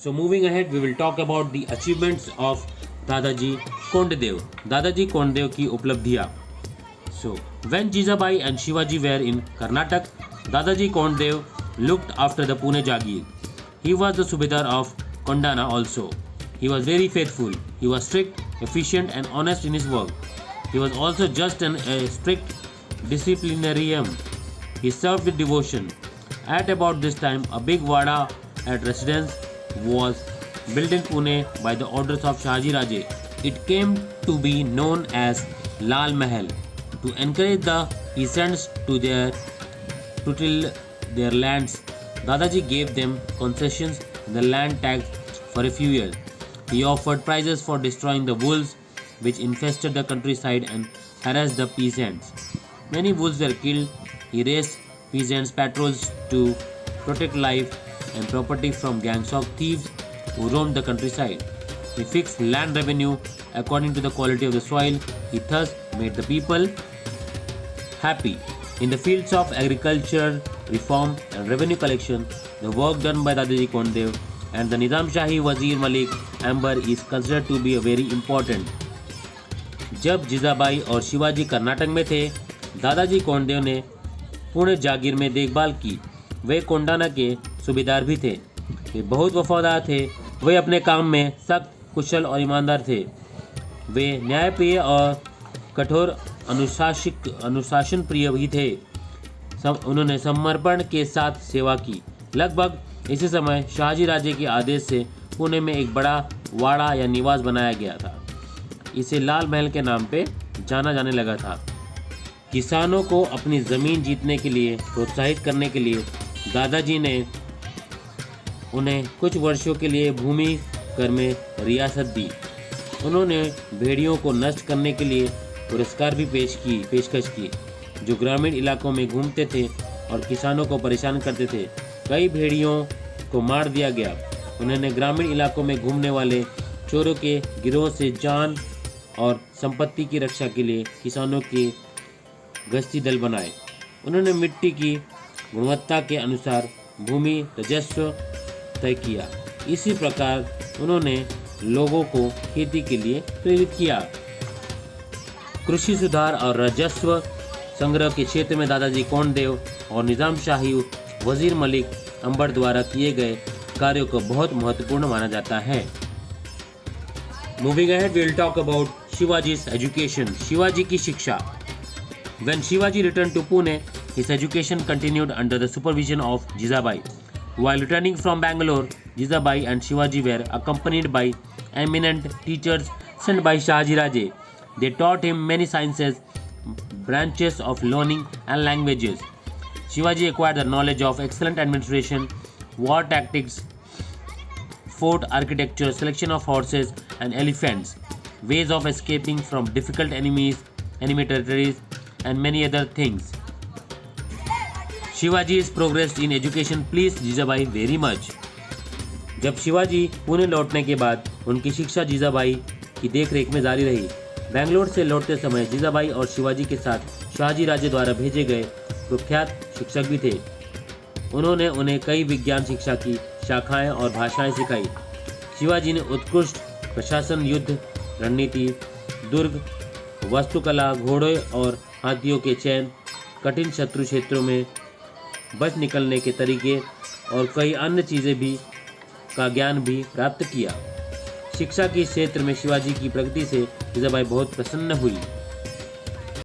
So moving ahead, we will talk about the achievements of Dadaji Kondadev. Dadaji Kondadev की उपलब्धियाँ. So when Jizabai and Shivaji were in Karnataka, Dadaji Kondadev looked after the Pune Jagir. He was the Subedar of Kondana also. He was very faithful. He was strict, efficient and honest in his work. He was also just and a strict disciplinarian. He served with devotion. At about this time, a big Wada at residence was built in Pune by the orders of Shahaji Raje. It came to be known as Lal Mahal. To encourage the peasants to till their lands, Dadaji gave them concessions in the land tax for a few years. He offered prizes for destroying the wolves which infested the countryside and harassed the peasants. Many wolves were killed. He raised peasants' patrols to protect life and property from gangs of thieves who roamed the countryside. He fixed land revenue according to the quality of the soil. He thus made the people happy. In the fields of agriculture, reform and revenue collection, the work done by Dadaji Kondadev and the Nizam Shahi Wazir Malik Amber is considered to be very important. जब जिजाबाई और शिवाजी कर्नाटक में थे, दादाजी कोंडदेव ने पुणे जागीर में देखभाल की. वे कोंडाना के सूबेदार भी थे. वे बहुत वफादार थे. वे अपने काम में सख्त, कुशल और ईमानदार थे. वे न्यायप्रिय और कठोर अनुशासन प्रिय भी थे. उन्होंने समर्पण के साथ सेवा की. लगभग इसी समय शाहजी राजे के आदेश से पुणे में एक बड़ा वाड़ा या निवास बनाया गया था. इसे लाल महल के नाम पे जाना जाने लगा था. किसानों को अपनी ज़मीन जीतने के लिए प्रोत्साहित करने के लिए दादाजी ने उन्हें कुछ वर्षों के लिए भूमि कर में रियासत दी. उन्होंने भेड़ियों को नष्ट करने के लिए पुरस्कार भी पेशकश की जो ग्रामीण इलाकों में घूमते थे और किसानों को परेशान करते थे. कई भेड़ियों को मार दिया गया. उन्होंने ग्रामीण इलाकों में घूमने वाले चोरों के गिरोह से जान और संपत्ति की रक्षा के लिए किसानों के गश्ती दल बनाए. उन्होंने मिट्टी की गुणवत्ता के अनुसार भूमि राजस्व तय किया. इसी प्रकार उन्होंने लोगों को खेती के लिए प्रेरित किया. कृषि सुधार और राजस्व संग्रह के क्षेत्र में दादाजी कोंडदेव और निजाम शाही वजीर मलिक अंबर द्वारा किए गए कार्यों को बहुत महत्वपूर्ण माना जाता है. Moving ahead, we will talk about Shivaji's education. Shivaji की शिक्षा. When Shivaji returned to Pune, his education continued under the supervision of Jizabai. While returning from Bangalore, Jizabai and Shivaji were accompanied by eminent teachers sent by Shahaji Raje. They taught him many sciences, branches of learning and languages. Shivaji acquired the knowledge of excellent administration, war tactics, fort architecture, selection of horses and elephants, ways of escaping from difficult enemy territories, and many other things. Shivaji's progress in education pleased Jizabai very much. जब शिवाजी पुणे लौटने के बाद उनकी शिक्षा जिजाबाई की देखरेख में जारी रही. बेंगलोर से लौटते समय जिजाबाई और शिवाजी के साथ शाहजी राजे द्वारा भेजे गए प्रख्यात शिक्षक भी थे. उन्होंने उन्हें कई विज्ञान शिक्षा की शाखाएं और भाषाएं सिखाई. शिवाजी ने उत्कृष्ट प्रशासन, युद्ध रणनीति, दुर्ग, वास्तुकला, घोड़े और हाथियों के चयन, कठिन शत्रु क्षेत्रों में बच निकलने के तरीके और कई अन्य चीज़ें भी का ज्ञान भी प्राप्त किया. शिक्षा के क्षेत्र में शिवाजी की प्रगति से जिजाबाई बहुत प्रसन्न हुई.